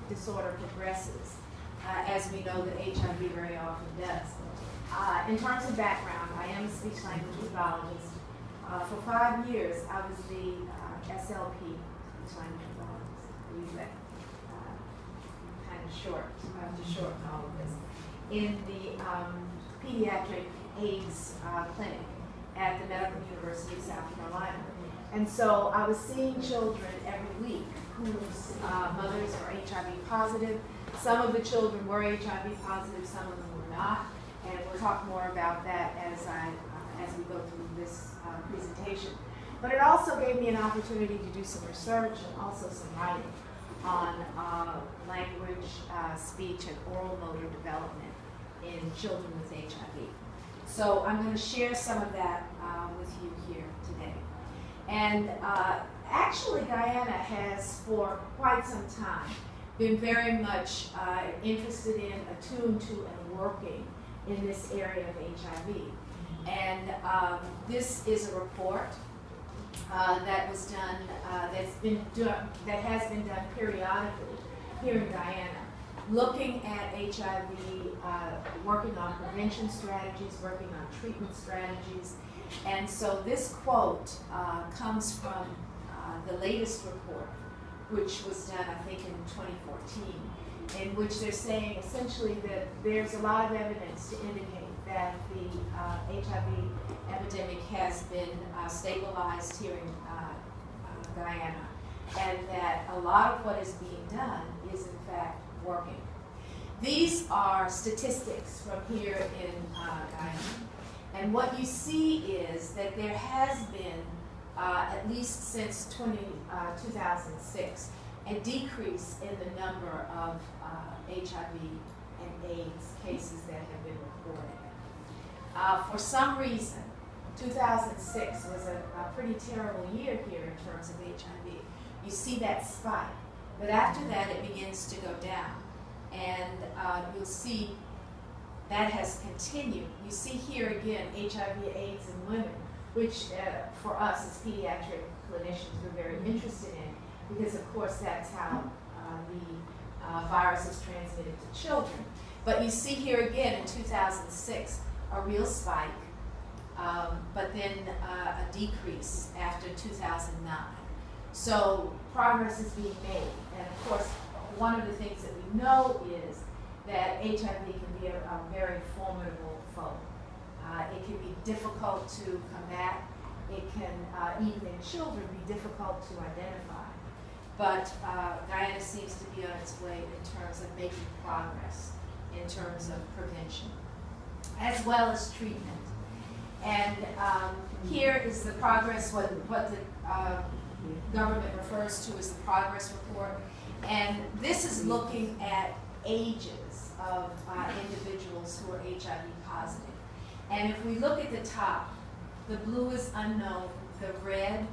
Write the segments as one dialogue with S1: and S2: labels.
S1: disorder progresses, as we know that HIV very often does. In terms of background, I am a speech-language pathologist. For 5 years, I was the SLP, speech-language pathologist. I use that kind of short, to shorten all of this, in the pediatric AIDS clinic at the Medical University of South Carolina. And so I was seeing children every week whose mothers are HIV positive. Some of the children were HIV positive, some of them were not. And we'll talk more about that as we go through this presentation. But it also gave me an opportunity to do some research and also some writing on language, speech, and oral motor development in children with HIV. So I'm going to share some of that with you here today. And actually, Guyana has, for quite some time, been very much interested in, attuned to, and working in this area of HIV. And this is a report that was done, that has been done periodically here in Guyana, looking at HIV, working on prevention strategies, working on treatment strategies. And so this quote comes from the latest report, which was done, I think, in 2014, in which they're saying essentially that there's a lot of evidence to indicate that the HIV epidemic has been stabilized here in Guyana, and that a lot of what is being done is in fact working. These are statistics from here in Guyana, and what you see is that there has been, at least since 2006, a decrease in the number of HIV and AIDS cases that have been reported. For some reason, 2006 was a pretty terrible year here in terms of HIV. You see that spike, but after that it begins to go down. And you'll see that has continued. You see here again HIV, AIDS in women, which for us as pediatric clinicians we're very interested in, because of course that's how the virus is transmitted to children. But you see here again in 2006 a real spike, but then a decrease after 2009. So progress is being made, and of course one of the things that we know is that HIV can be a very formidable foe. It can be difficult to combat. It can, even in children, be difficult to identify. But Guyana seems to be on its way in terms of making progress, in terms of prevention, as well as treatment. And here is the progress, what the government refers to as the progress report. And this is looking at ages of individuals who are HIV positive. And if we look at the top, the blue is unknown, the red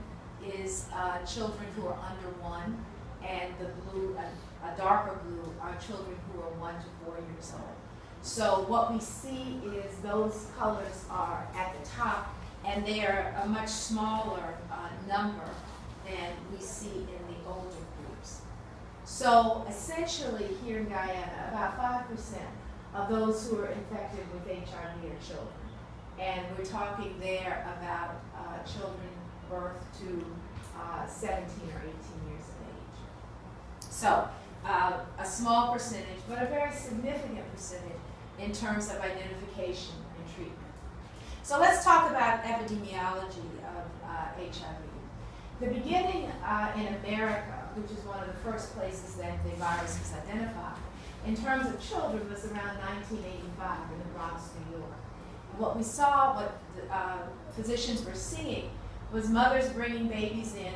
S1: is children who are under 1, and the blue, a darker blue, are children who are 1 to 4 years old. So what we see is those colors are at the top, and they are a much smaller number than we see in the older groups. So essentially here in Guyana, about 5% of those who are infected with HIV are children. And we're talking there about children birth to 17 or 18 years of age. So a small percentage, but a very significant percentage in terms of identification and treatment. So let's talk about epidemiology of HIV. The beginning in America, which is one of the first places that the virus was identified, in terms of children, was around 1985 in the Bronx, New York. What we saw, what the physicians were seeing, was mothers bringing babies in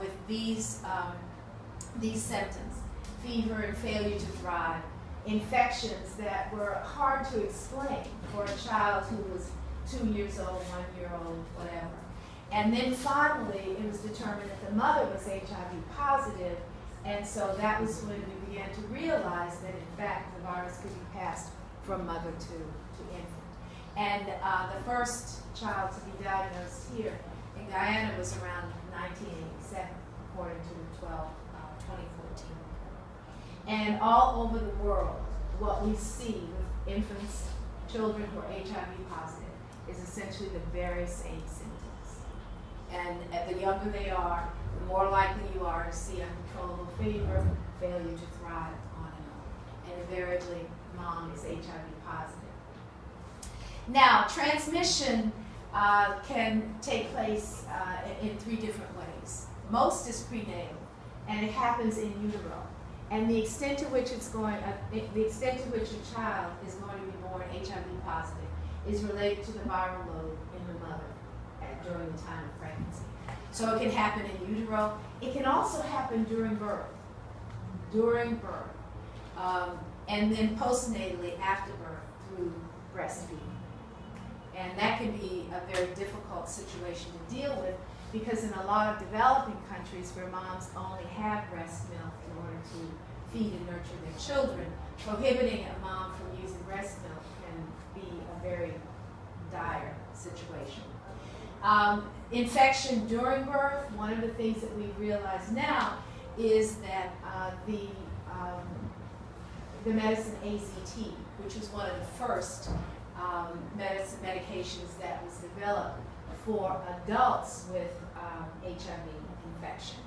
S1: with these symptoms: fever and failure to thrive, infections that were hard to explain for a child who was 2 years old, 1 year old, whatever. And then finally, it was determined that the mother was HIV positive, and so that was when we began to realize that, in fact, the virus could be passed from mother to infant. And the first child to be diagnosed here in Guyana was around 1987, according to the 2014 report. And all over the world, what we see with infants, children who are HIV positive, is essentially the very same symptoms. And the younger they are, the more likely you are to see uncontrollable fever, failure to thrive, on and on. And invariably, mom is HIV positive. Now, transmission can take place in 3 different ways. Most is prenatal, and it happens in utero. And the extent to which it's going, the extent to which a child is going to be born HIV positive is related to the viral load in the mother during the time of pregnancy. So it can happen in utero. It can also happen during birth. And then postnatally after birth through breastfeeding. And that can be a very difficult situation to deal with, because in a lot of developing countries where moms only have breast milk in order to feed and nurture their children, prohibiting a mom from using breast milk can be a very dire situation. Infection during birth, one of the things that we realize now is that the medicine AZT, which was one of the first medications that was developed for adults with HIV infection,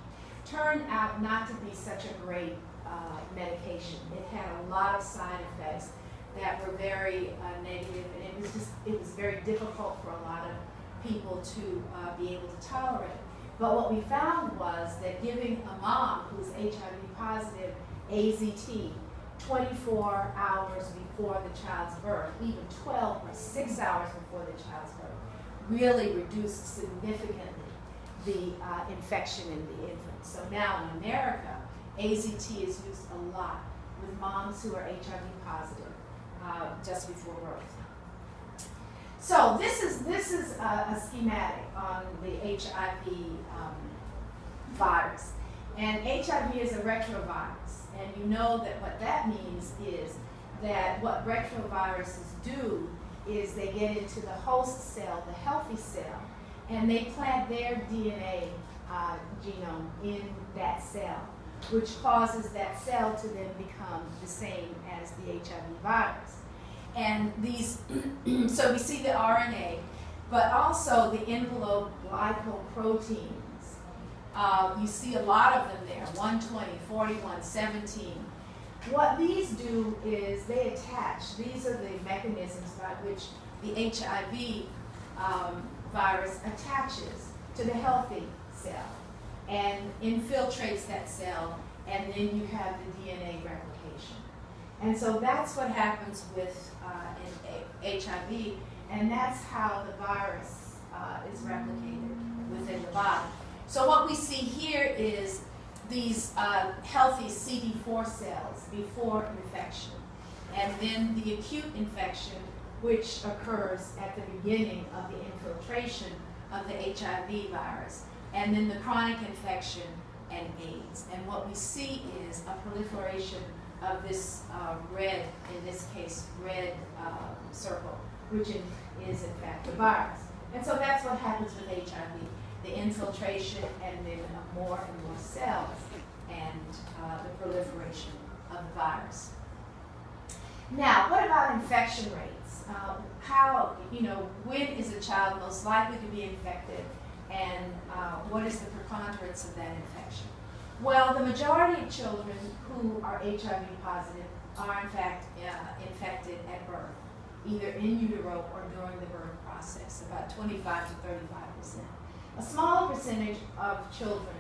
S1: turned out not to be such a great medication. It had a lot of side effects that were very negative, and it was very difficult for a lot of people to be able to tolerate. But what we found was that giving a mom who's HIV positive AZT 24 hours before the child's birth, even 12 or 6 hours before the child's birth, really reduced significantly the infection in the infant. So now in America, AZT is used a lot with moms who are HIV positive just before birth. So this is a schematic on the HIV virus. And HIV is a retrovirus. And you know that what that means is that what retroviruses do is they get into the host cell, the healthy cell, and they plant their DNA genome in that cell, which causes that cell to then become the same as the HIV virus. And these, so we see the RNA, but also the envelope glycoproteins. You see a lot of them there, 120, 41, 17. What these do is they attach. These are the mechanisms by which the HIV virus attaches to the healthy cell and infiltrates that cell, and then you have the DNA replication. And so that's what happens with HIV, and that's how the virus is replicated within the body. So what we see here is these healthy CD4 cells before infection, and then the acute infection, which occurs at the beginning of the infiltration of the HIV virus, and then the chronic infection and AIDS. And what we see is a proliferation of this red, in this case, red circle, which is in fact the virus. And so that's what happens with HIV, the infiltration and then more and more cells and the proliferation of the virus. Now, what about infection rates? When is a child most likely to be infected, and what is the preponderance of that infection? Well, the majority of children who are HIV positive are in fact infected at birth, either in utero or during the birth process, about 25 to 35%. A smaller percentage of children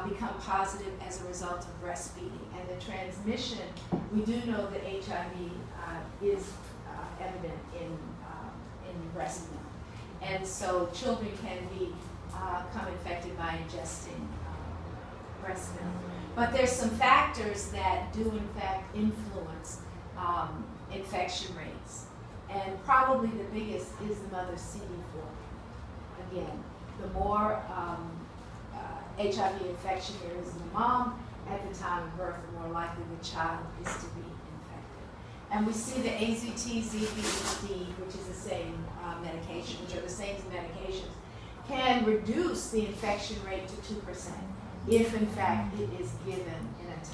S1: become positive as a result of breastfeeding, and the transmission, we do know that HIV is evident in breast milk. And so children can become infected by ingesting breast milk. But there's some factors that do in fact influence infection rates. And probably the biggest is the mother's CD4. Again, the more HIV infection there is in the mom at the time of birth, the more likely the child is to be infected. And we see the AZT, ZBD, which is the same medication, which are the same medications, can reduce the infection rate to 2% if in fact it is given in a